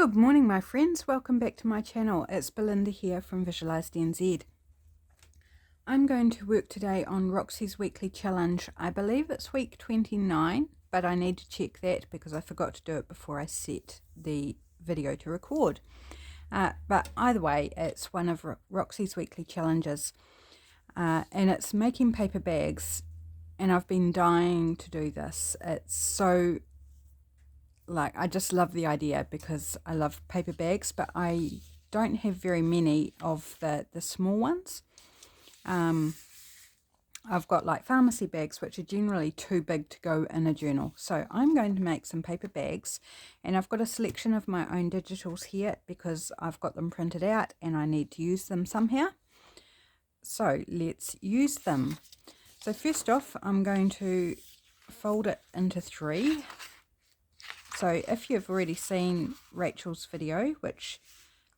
Good morning, my friends. Welcome back to my channel. It's Belinda here from Visualised NZ. I'm going to work today on Roxy's weekly challenge. I believe it's week 29, but I need to check that because I forgot to do it before I set the video to record. But either way, it's one of Roxy's weekly challenges, and it's making paper bags, and I've been dying to do this. It's so I just love the idea because I love paper bags, but I don't have very many of the small ones. I've got like pharmacy bags, which are generally too big to go in a journal. So I'm going to make some paper bags, and I've got a selection of my own digitals here because I've got them printed out and I need to use them somehow. So let's use them. So first off, I'm going to fold it into 3. So if you've already seen Rachel's video, which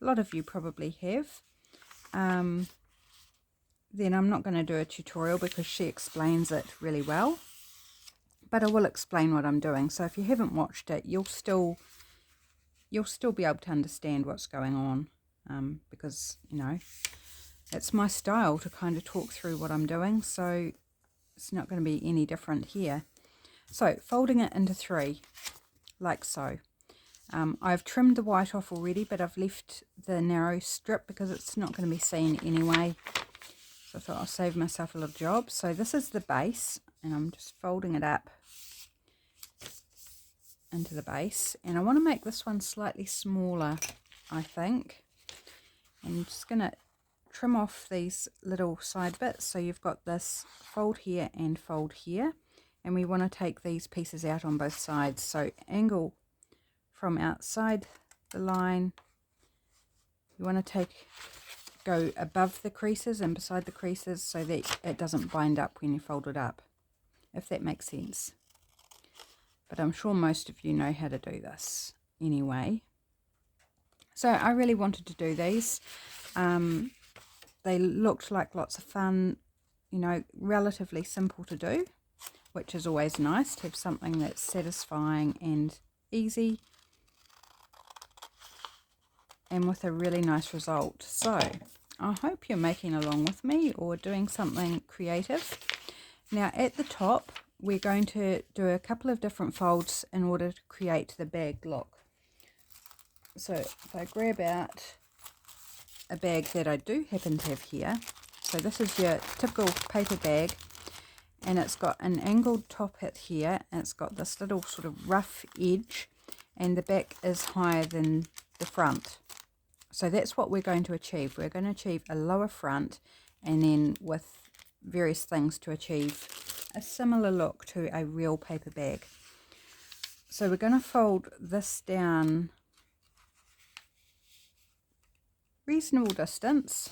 a lot of you probably have, then I'm not going to do a tutorial because she explains it really well. But I will explain what I'm doing. So if you haven't watched it, you'll still be able to understand what's going on, because, you know, it's my style to kind of talk through what I'm doing. So it's not going to be any different here. So folding it into 3. Like so. I've trimmed the white off already, but I've left the narrow strip because it's not going to be seen anyway. So I thought I'll save myself a little job. So this is the base, and I'm just folding it up into the base. And I want to make this one slightly smaller, I think. I'm just going to trim off these little side bits. So you've got this fold here and fold here. And we want to take these pieces out on both sides. So angle from outside the line. You want to go above the creases and beside the creases so that it doesn't bind up when you fold it up, if that makes sense. But I'm sure most of you know how to do this anyway. So I really wanted to do these. They looked like lots of fun, you know, relatively simple to do, which is always nice to have something that's satisfying and easy and with a really nice result. So I hope you're making along with me or doing something creative. Now at the top we're going to do a couple of different folds in order to create the bag look. So if I grab out a bag that I do happen to have here, so this is your typical paper bag. And it's got an angled top hit here, and it's got this little sort of rough edge, and the back is higher than the front. So that's what we're going to achieve. We're going to achieve a lower front, and then with various things to achieve a similar look to a real paper bag. So we're going to fold this down reasonable distance.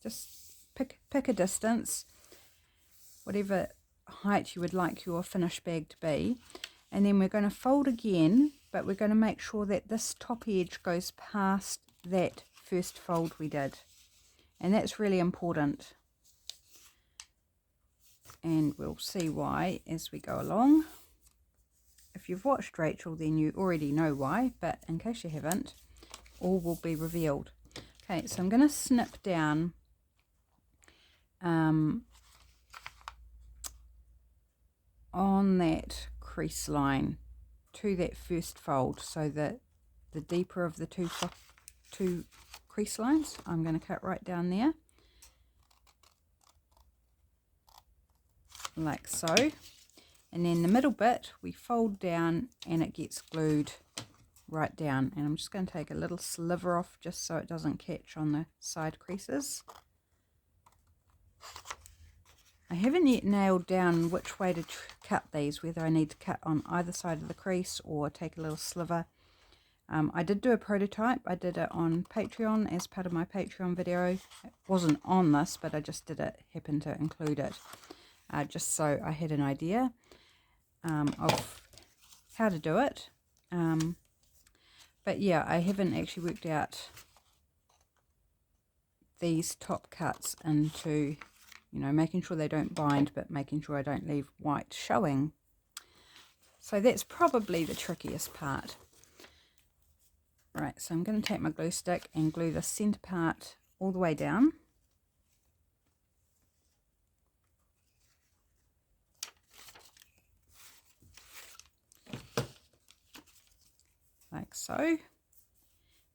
Just pick a distance, whatever height you would like your finished bag to be, and then we're going to fold again, but we're going to make sure that this top edge goes past that first fold we did, and that's really important, and we'll see why as we go along. If you've watched Rachel, then you already know why, but in case you haven't, all will be revealed. Okay, so I'm going to snip down on that crease line to that first fold, so that the deeper of the two crease lines, I'm going to cut right down there like so, and then the middle bit we fold down and it gets glued right down. And I'm just going to take a little sliver off just so it doesn't catch on the side creases. I haven't yet nailed down which way to cut these, whether I need to cut on either side of the crease or take a little sliver. I did do a prototype. I did it on Patreon as part of my Patreon video. It wasn't on this, but I just did it, happened to include it, just so I had an idea of how to do it. But yeah, I haven't actually worked out these top cuts into, you know, making sure they don't bind, but making sure I don't leave white showing. So that's probably the trickiest part. Right, so I'm going to take my glue stick and glue the centre part all the way down. Like so.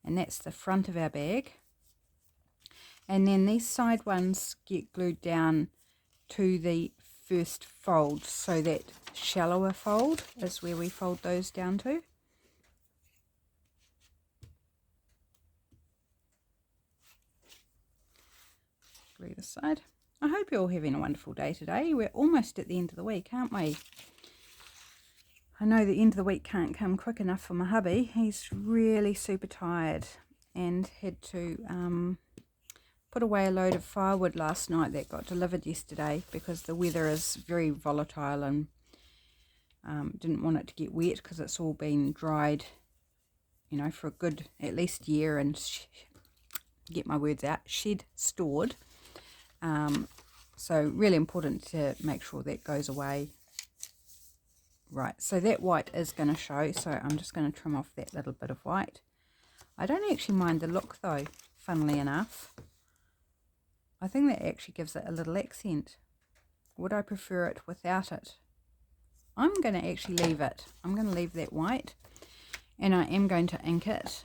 And that's the front of our bag. And then these side ones get glued down to the first fold, so that shallower fold is where we fold those down to. Glue this side. I hope you're all having a wonderful day today. We're almost at the end of the week, aren't we? I know the end of the week can't come quick enough for my hubby. He's really super tired and had to put away a load of firewood last night that got delivered yesterday because the weather is very volatile, and didn't want it to get wet because it's all been dried, you know, for a good at least year, and get my words out, shed stored. So really important to make sure that goes away. Right, so that white is going to show, so I'm just going to trim off that little bit of white. I don't actually mind the look though, funnily enough. I think that actually gives it a little accent. Would I prefer it without it? I'm going to actually leave it. I'm going to leave that white, and I am going to ink it.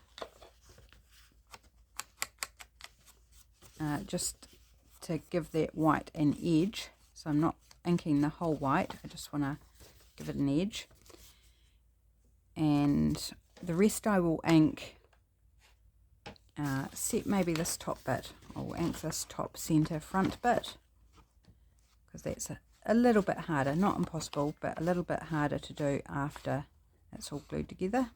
Just to give that white an edge. So I'm not inking the whole white, I just want to give it an edge. And the rest I will ink, except maybe this top bit. I'll ink this top centre front bit, because that's a little bit harder, not impossible, but a little bit harder to do after it's all glued together.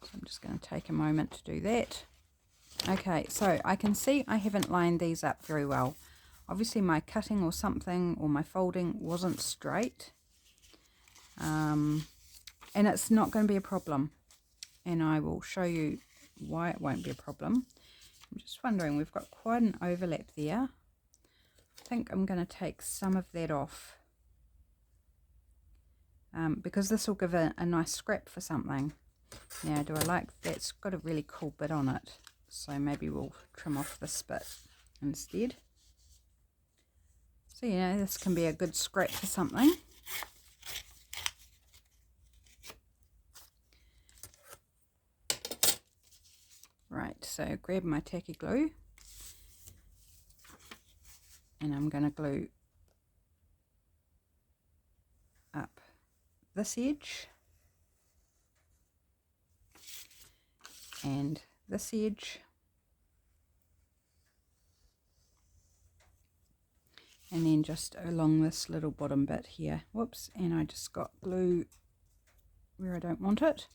So I'm just going to take a moment to do that. Okay, so I can see I haven't lined these up very well. Obviously my cutting or something, or my folding wasn't straight. And it's not going to be a problem. And I will show you why it won't be a problem. I'm just wondering, we've got quite an overlap there. I think I'm going to take some of that off. Because this will give a nice scrap for something. Now, do I like that's got a really cool bit on it. So maybe we'll trim off this bit instead. So, you know, this can be a good scrap for something. Right, so grab my tacky glue. And I'm going to glue up this edge. And this edge, and then just along this little bottom bit here. Whoops, and I just got glue where I don't want it,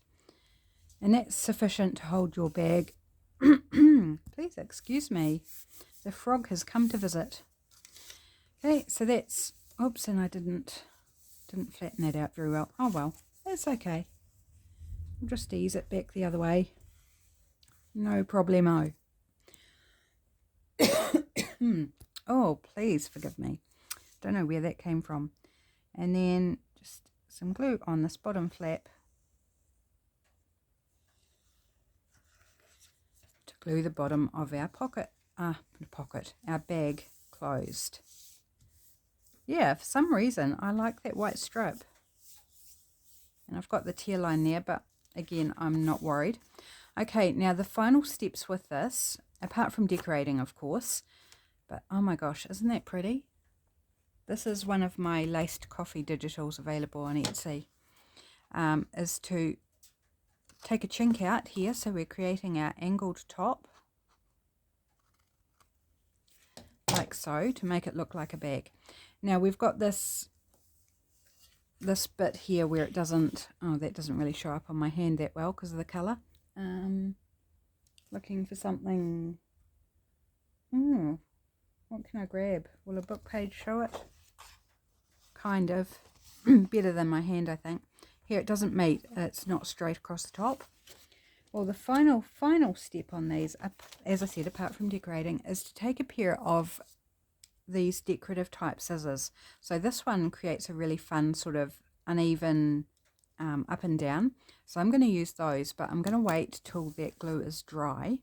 and that's sufficient to hold your bag. Please excuse me, the frog has come to visit. Okay, so that's, oops, and I didn't flatten that out very well. Oh well, that's okay. I'll just ease it back the other way. No problemo. Oh, please forgive me. Don't know where that came from. And then just some glue on this bottom flap to glue the bottom of our our bag closed. Yeah, for some reason I like that white strip. And I've got the tear line there, but again, I'm not worried. Okay, now the final steps with this, apart from decorating, of course, but oh my gosh, isn't that pretty? This is one of my laced coffee digitals available on Etsy, is to take a chink out here, so we're creating our angled top, like so, to make it look like a bag. Now we've got this bit here where it doesn't, oh, that doesn't really show up on my hand that well because of the colour. Looking for something. What can I grab? Will a book page show it? Kind of. Better than my hand, I think. Here, it doesn't meet. It's not straight across the top. Well, the final step on these, as I said, apart from decorating, is to take a pair of these decorative type scissors. So this one creates a really fun sort of uneven up and down. So I'm going to use those, but I'm going to wait till that glue is dry.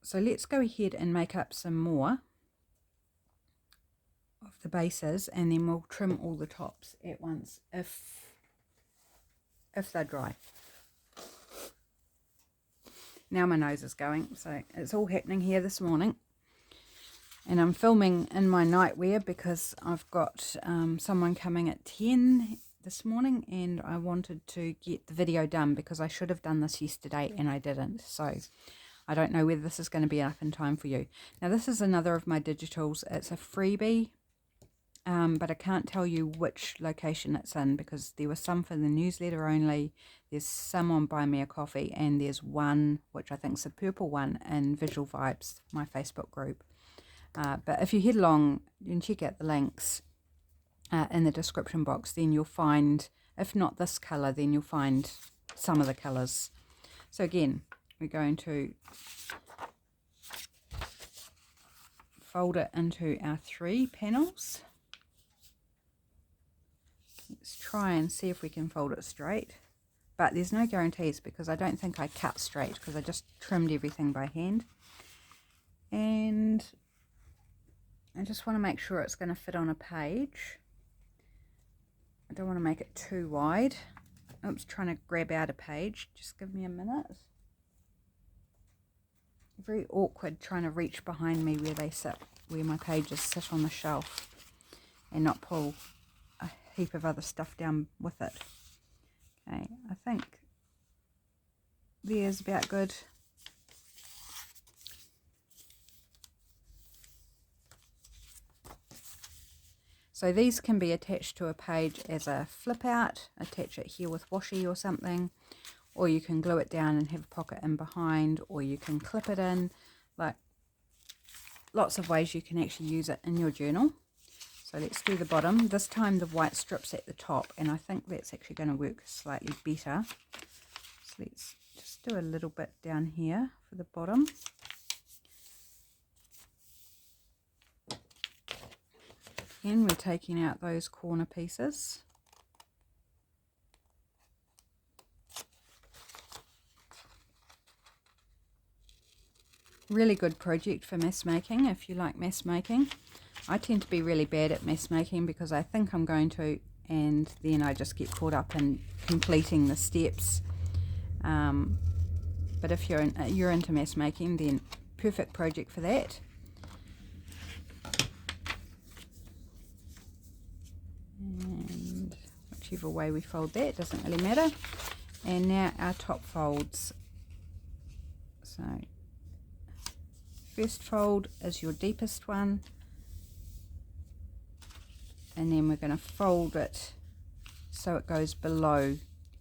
So let's go ahead and make up some more of the bases, and then we'll trim all the tops at once if they're dry. Now my nose is going, so it's all happening here this morning. And I'm filming in my nightwear because I've got someone coming at 10 this morning, and I wanted to get the video done because I should have done this yesterday and I didn't. So I don't know whether this is going to be up in time for you. Now this is another of my digitals. It's a freebie, but I can't tell you which location it's in because there were some for the newsletter only. There's some on Buy Me a Coffee, and there's one, which I think is the purple one, in Visual Vibes, my Facebook group. But if you head along and check out the links in the description box, then you'll find, if not this colour, then you'll find some of the colours. So again, we're going to fold it into our 3 panels. Let's try and see if we can fold it straight. But there's no guarantees because I don't think I cut straight because I just trimmed everything by hand. And I just want to make sure it's going to fit on a page. I don't want to make it too wide. Oops, trying to grab out a page. Just give me a minute. Very awkward trying to reach behind me where they sit, where my pages sit on the shelf, and not pull a heap of other stuff down with it. Okay, I think there's about good. So these can be attached to a page as a flip out, attach it here with washi or something, or you can glue it down and have a pocket in behind, or you can clip it in, like lots of ways you can actually use it in your journal. So let's do the bottom. This time the white strips at the top, and I think that's actually going to work slightly better. So let's just do a little bit down here for the bottom. Again, we're taking out those corner pieces. Really good project for mess making if you like mess making. I tend to be really bad at mess making because I think I'm going to, and then I just get caught up in completing the steps. But if you're into mess making, then perfect project for that. And whichever way we fold that doesn't really matter. And now our top folds. So first fold is your deepest one, and then we're going to fold it so it goes below.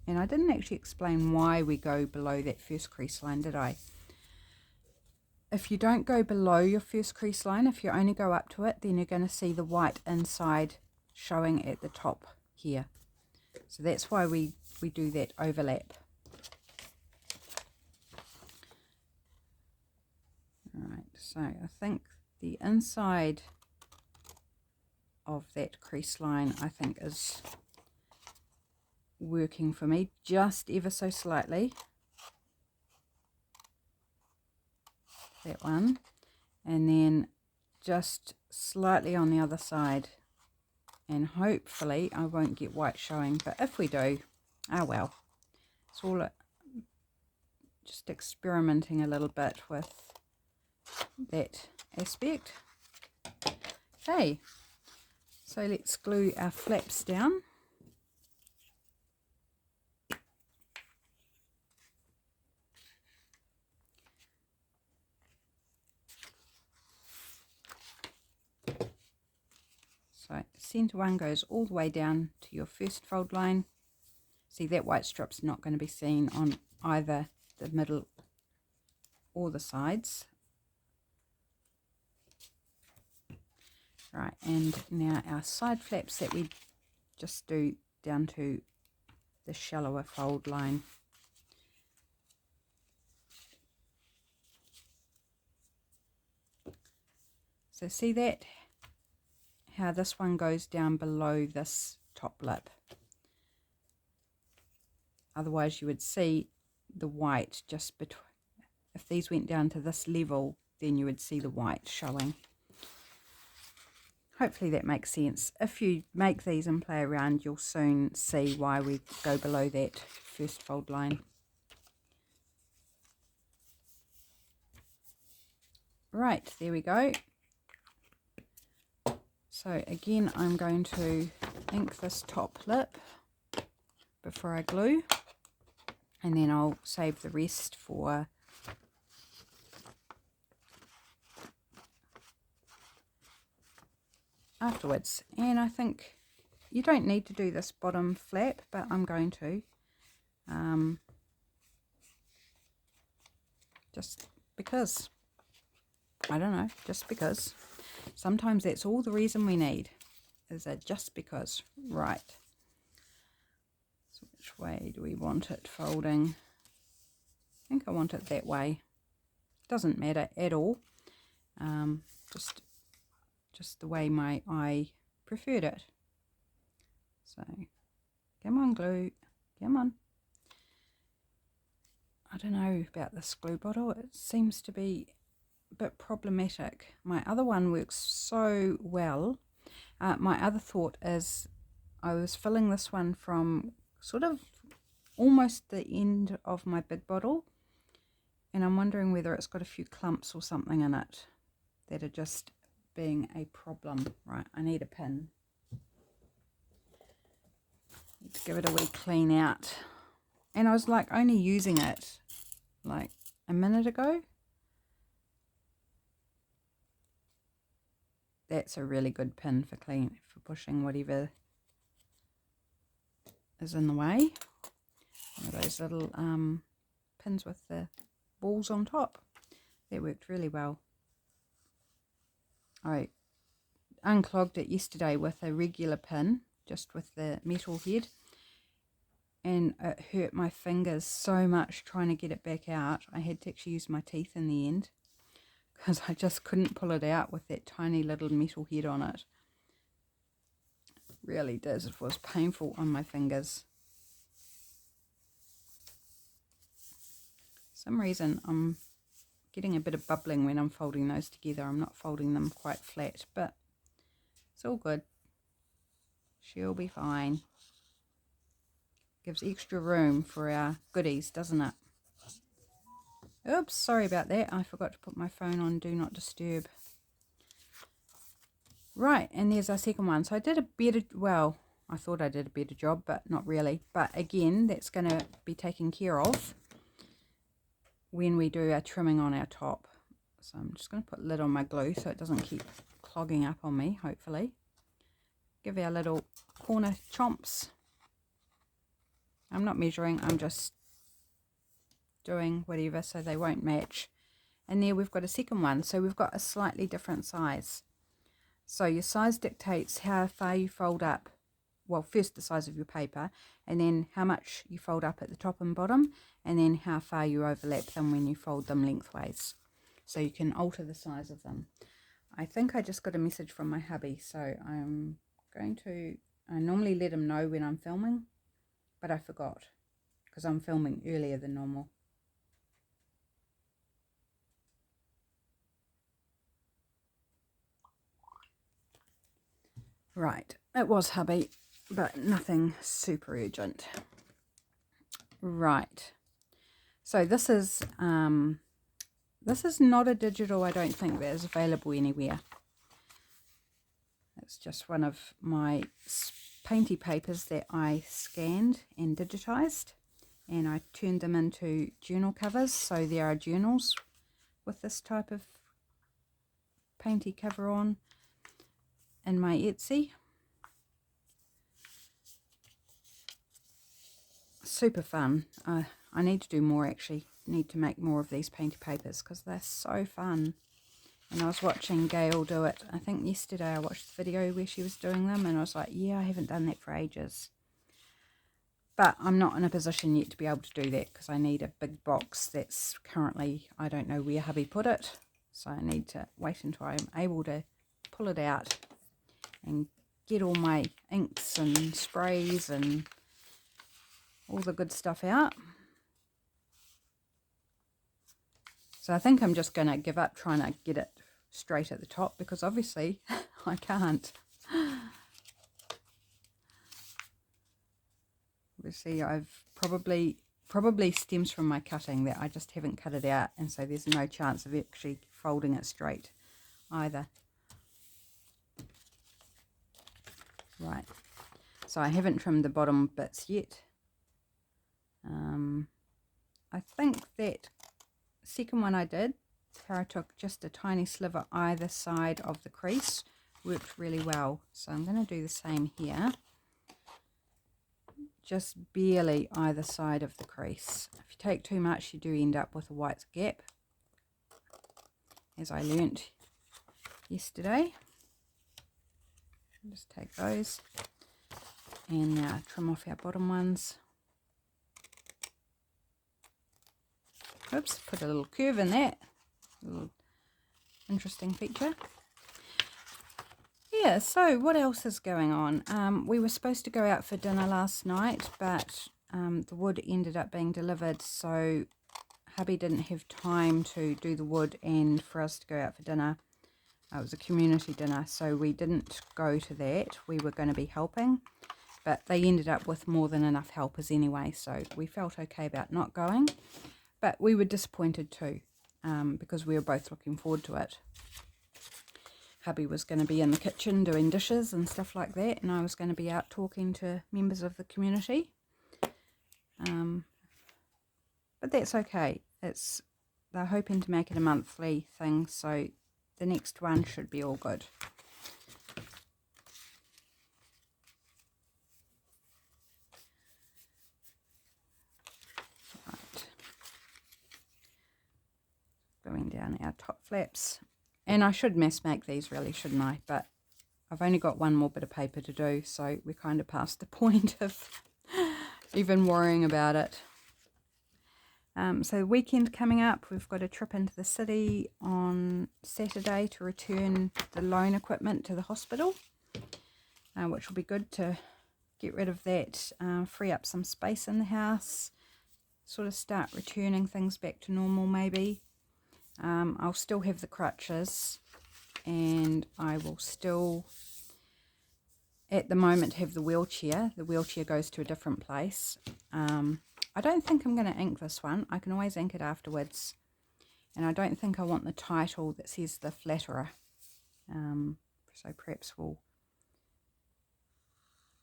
And I didn't actually explain why we go below that first crease line, did I? If you don't go below your first crease line, if you only go up to it, then you're going to see the white inside showing at the top here. So that's why we do that overlap. Alright, so I think the inside of that crease line, I think, is working for me just ever so slightly. That one. And then just slightly on the other side. And hopefully I won't get white showing, but if we do, oh well. It's all just experimenting a little bit with that aspect. Okay, so let's glue our flaps down. So center one goes all the way down to your first fold line. See, that white strip's not going to be seen on either the middle or the sides. Right, and now our side flaps that we just do down to the shallower fold line. So see that? How this one goes down below this top lip. Otherwise you would see the white just between. If these went down to this level, then you would see the white showing. Hopefully that makes sense. If you make these and play around, you'll soon see why we go below that first fold line. Right, there we go. So again, I'm going to ink this top lip before I glue, and then I'll save the rest for afterwards. And I think you don't need to do this bottom flap, but I'm going to, just because, I don't know, just because. Sometimes that's all the reason we need, is a just because. Right, so which way do we want it folding? I think I want it that way. Doesn't matter at all, just the way my eye preferred it. So come on, glue, come on. I don't know about this glue bottle, it seems to be a bit problematic. My other one works so well. My other thought is I was filling this one from sort of almost the end of my big bottle, and I'm wondering whether it's got a few clumps or something in it that are just being a problem. Right, I need a pin. Need to give it a wee clean out. And I was like only using it like a minute ago. That's a really good pin for pushing whatever is in the way. One of those little pins with the balls on top. That worked really well. I unclogged it yesterday with a regular pin, just with the metal head, and it hurt my fingers so much trying to get it back out. I had to actually use my teeth in the end, because I just couldn't pull it out with that tiny little metal head on it. It really does. It was painful on my fingers. For some reason I'm getting a bit of bubbling when I'm folding those together. I'm not folding them quite flat, but it's all good. She'll be fine. Gives extra room for our goodies, doesn't it? Oops, sorry about that. I forgot to put my phone on Do Not Disturb. Right, and there's our second one. So I did a better, well, I thought I did a better job, but not really. But again, that's going to be taken care of when we do our trimming on our top. So I'm just going to put lid on my glue so it doesn't keep clogging up on me, hopefully. Give our little corner chomps. I'm not measuring, I'm just doing whatever so they won't match. And there we've got a second one, so we've got a slightly different size. So your size dictates how far you fold up. Well, first the size of your paper, and then how much you fold up at the top and bottom, and then how far you overlap them when you fold them lengthways. So you can alter the size of them. I think I just got a message from my hubby, so I'm going to, I normally let him know when I'm filming, but I forgot because I'm filming earlier than normal. Right, it was hubby, but nothing super urgent. Right, so this is not a digital, I don't think, that is available anywhere. It's just one of my painty papers that I scanned and digitized, and I turned them into journal covers. So there are journals with this type of painty cover on in my Etsy. Super fun. I need to do more, actually. Need to make more of these painty papers because they're so fun. And I was watching Gail do it. I think yesterday I watched the video where she was doing them, and I was like, yeah, I haven't done that for ages. But I'm not in a position yet to be able to do that because I need a big box that's currently, I don't know where hubby put it. So I need to wait until I'm able to pull it out and get all my inks and sprays and all the good stuff out. So I think I'm just going to give up trying to get it straight at the top, because obviously I can't. Obviously I've probably stems from my cutting that I just haven't cut it out, and so there's no chance of actually folding it straight either. Right, so I haven't trimmed the bottom bits yet. I think that second one I did, where I took just a tiny sliver either side of the crease, worked really well. So I'm going to do the same here, just barely either side of the crease. If you take too much, you do end up with a white gap, as I learnt yesterday. Just take those and now trim off our bottom ones. Oops, put a little curve in that. A little interesting feature. Yeah, so what else is going on? We were supposed to go out for dinner last night, but the wood ended up being delivered, so hubby didn't have time to do the wood and for us to go out for dinner. It was a community dinner, so we didn't go to that. We were going to be helping, but they ended up with more than enough helpers anyway, so we felt okay about not going. But we were disappointed too, because we were both looking forward to it. Hubby was going to be in the kitchen doing dishes and stuff like that, and I was going to be out talking to members of the community. But that's okay. They're hoping to make it a monthly thing, so the next one should be all good. Going down our top flaps, and I should mass make these really, shouldn't I? But I've only got one more bit of paper to do, so we're kind of past the point of even worrying about it. So the weekend coming up, we've got a trip into the city on Saturday to return the loan equipment to the hospital, which will be good to get rid of that, free up some space in the house, sort of start returning things back to normal maybe. I'll still have the crutches, and I will still, at the moment, have the wheelchair. The wheelchair goes to a different place. I don't think I'm going to ink this one. I can always ink it afterwards. And I don't think I want the title that says The Flatterer. So perhaps we'll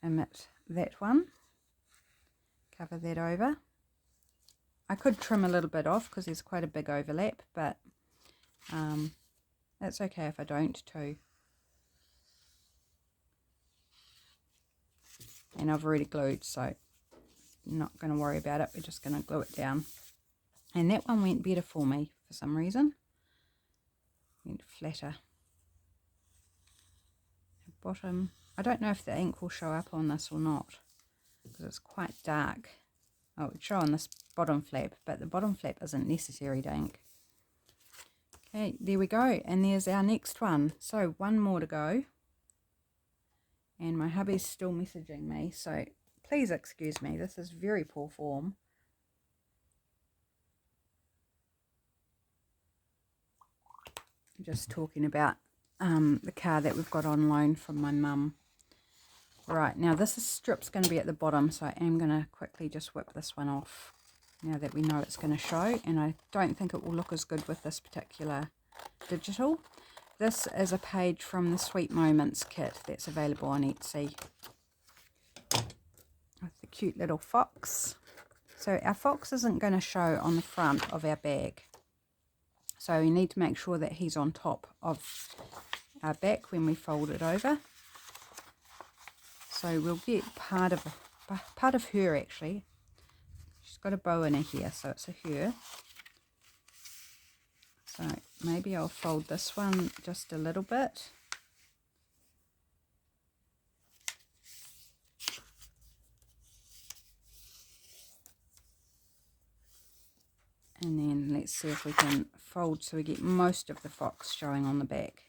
omit that one. Cover that over. I could trim a little bit off because there's quite a big overlap, but that's okay if I don't too. And I've already glued, so I'm not going to worry about it. We're just going to glue it down. And that one went better for me for some reason. Went flatter. The bottom. I don't know if the ink will show up on this or not, because it's quite dark. Oh, it would show on this bottom flap, but the bottom flap isn't necessary to ink. Okay, there we go. And there's our next one. So one more to go. And my hubby's still messaging me, so please excuse me. This is very poor form. I'm just talking about the car that we've got on loan from my mum. Right, now this strip's going to be at the bottom, so I am going to quickly just whip this one off now that we know it's going to show, and I don't think it will look as good with this particular digital. This is a page from the Sweet Moments kit that's available on Etsy with the cute little fox. So our fox isn't going to show on the front of our bag, so we need to make sure that he's on top of our back when we fold it over. So we'll get part of her actually. She's got a bow in her hair, so it's a her. So maybe I'll fold this one just a little bit. And then let's see if we can fold so we get most of the fox showing on the back.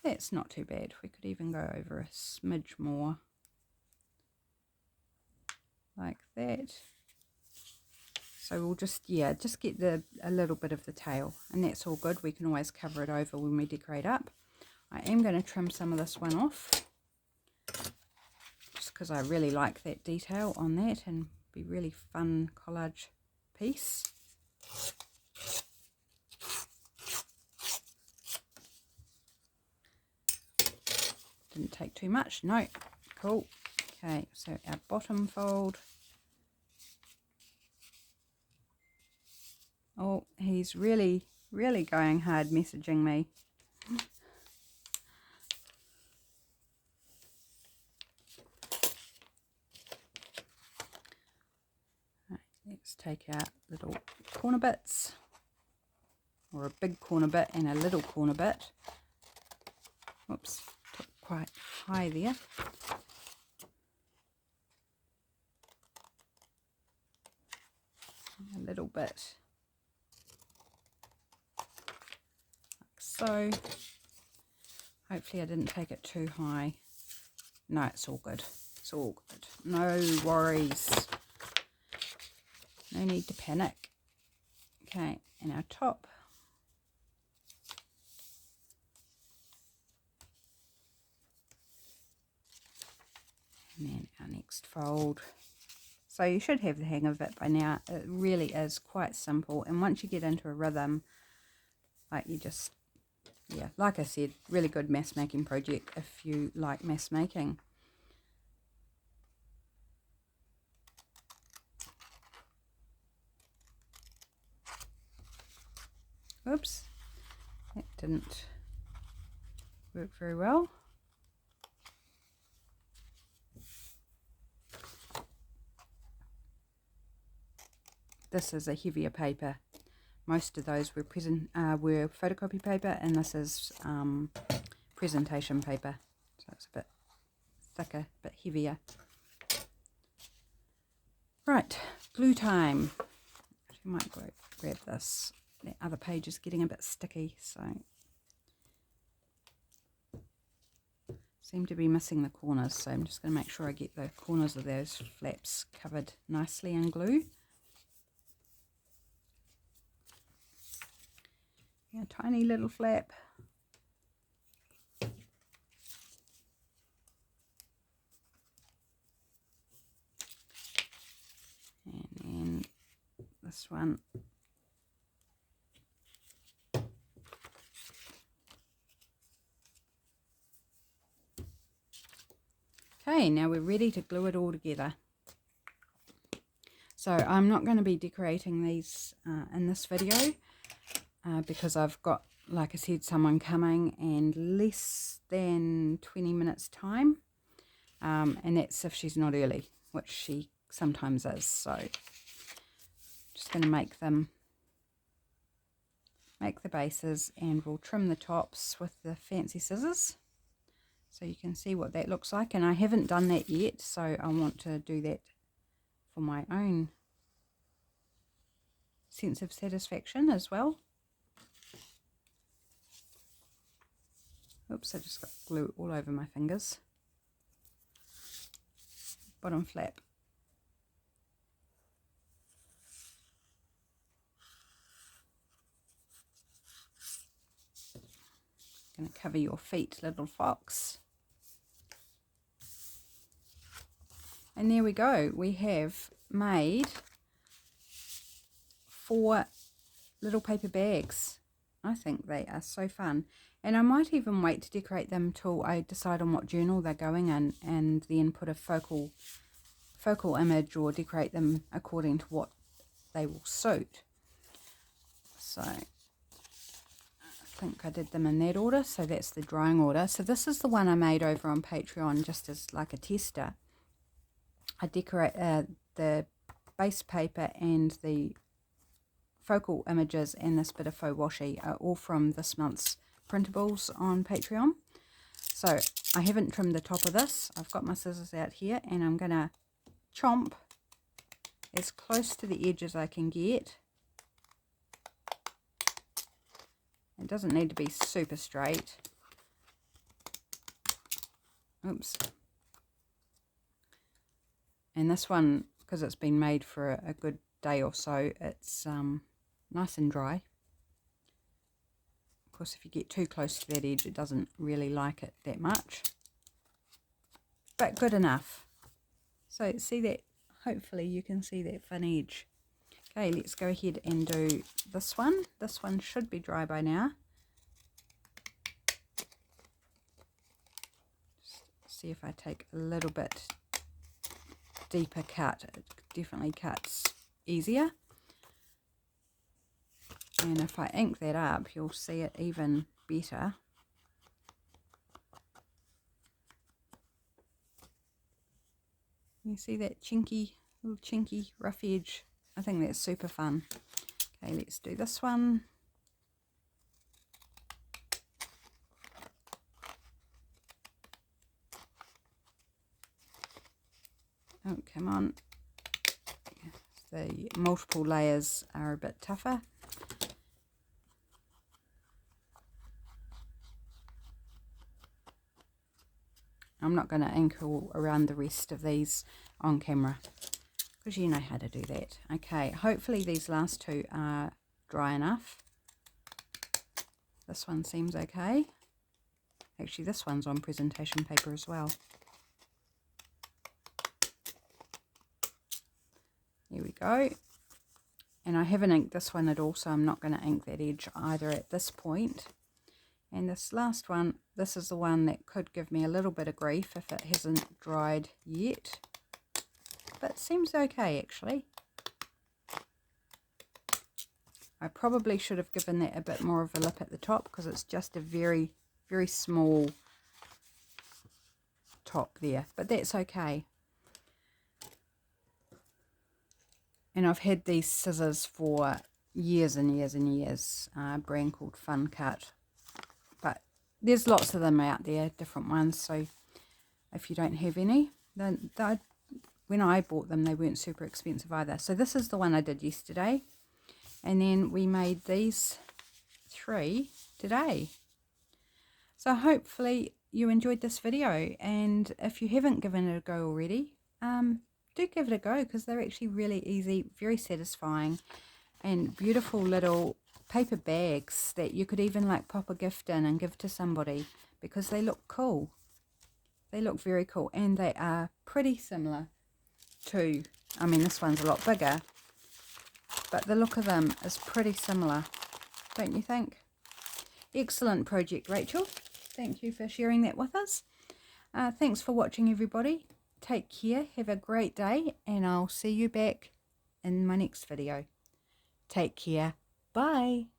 That's not too bad. We could even go over a smidge more. like that. So we'll just, yeah, just get a little bit of the tail, and that's all good. We can always cover it over when we decorate up. I am going to trim some of this one off, just because I really like that detail on that, and be really fun collage piece. Didn't take too much, no, cool. Okay, so our bottom fold. Oh, he's really going hard messaging me. Right, let's take out little corner bits, or a big corner bit and a little corner bit. Whoops, took quite high there. A little bit like so. Hopefully I didn't take it too high. No, it's all good. It's all good. No worries. No need to panic. Okay, and our top. And then our next fold. So you should have the hang of it by now. It really is quite simple. And once you get into a rhythm, like you just, yeah, like I said, really good mass making project if you like mass making. Oops, that didn't work very well. This is a heavier paper. Most of those were photocopy paper, and this is presentation paper. So it's a bit thicker, a bit heavier. Right, glue time. I might grab this. The other page is getting a bit sticky, so seem to be missing the corners. So I'm just going to make sure I get the corners of those flaps covered nicely in glue. A tiny little flap. And then this one. Okay, now we're ready to glue it all together. So I'm not going to be decorating these in this video because I've got, like I said, someone coming and less than 20 minutes time, and that's if she's not early, which she sometimes is. So just going to make the bases, and we'll trim the tops with the fancy scissors so you can see what that looks like. And I haven't done that yet, so I want to do that for my own sense of satisfaction as well. Oops, I just got glue all over my fingers. Bottom flap. Going to cover your feet, little fox. And there we go. We have made 4 little paper bags. I think they are so fun. And I might even wait to decorate them till I decide on what journal they're going in, and then put a focal image or decorate them according to what they will suit. So I think I did them in that order. So that's the drying order. So this is the one I made over on Patreon just as like a tester. I decorate the base paper and the focal images and this bit of faux washi are all from this month's printables on Patreon. So I haven't trimmed the top of this. I've got my scissors out here, and I'm going to chomp as close to the edge as I can get. It doesn't need to be super straight. Oops. And this one, because it's been made for a good day or so, it's nice and dry. Of course, if you get too close to that edge, it doesn't really like it that much, but good enough. So see that, hopefully you can see that fun edge. Okay, let's go ahead and do this one. This one should be dry by now. Just see if I take a little bit deeper cut, it definitely cuts easier. And if I ink that up, you'll see it even better. You see that little chinky rough edge? I think that's super fun. Okay, let's do this one. Oh, come on. The multiple layers are a bit tougher. I'm not going to ink all around the rest of these on camera, because you know how to do that. Okay, hopefully these last two are dry enough. This one seems okay. Actually, this one's on presentation paper as well. Here we go. And I haven't inked this one at all, so I'm not going to ink that edge either at this point. And this last one, this is the one that could give me a little bit of grief if it hasn't dried yet. But it seems okay, actually. I probably should have given that a bit more of a lip at the top, because it's just a very, very small top there. But that's okay. And I've had these scissors for years and years and years. A brand called Fun Cut. But there's lots of them out there, different ones. So if you don't have any, then when I bought them, they weren't super expensive either. So this is the one I did yesterday. And then we made these 3 today. So hopefully you enjoyed this video. And if you haven't given it a go already, do give it a go, because they're actually really easy, very satisfying, and beautiful little paper bags that you could even like pop a gift in and give to somebody, because they look cool. They look very cool, and they are pretty similar to, I mean, this one's a lot bigger, but the look of them is pretty similar, don't you think? Excellent project, Rachel. Thank you for sharing that with us. Thanks for watching, everybody. Take care, have a great day, and I'll see you back in my next video. Take care. Bye.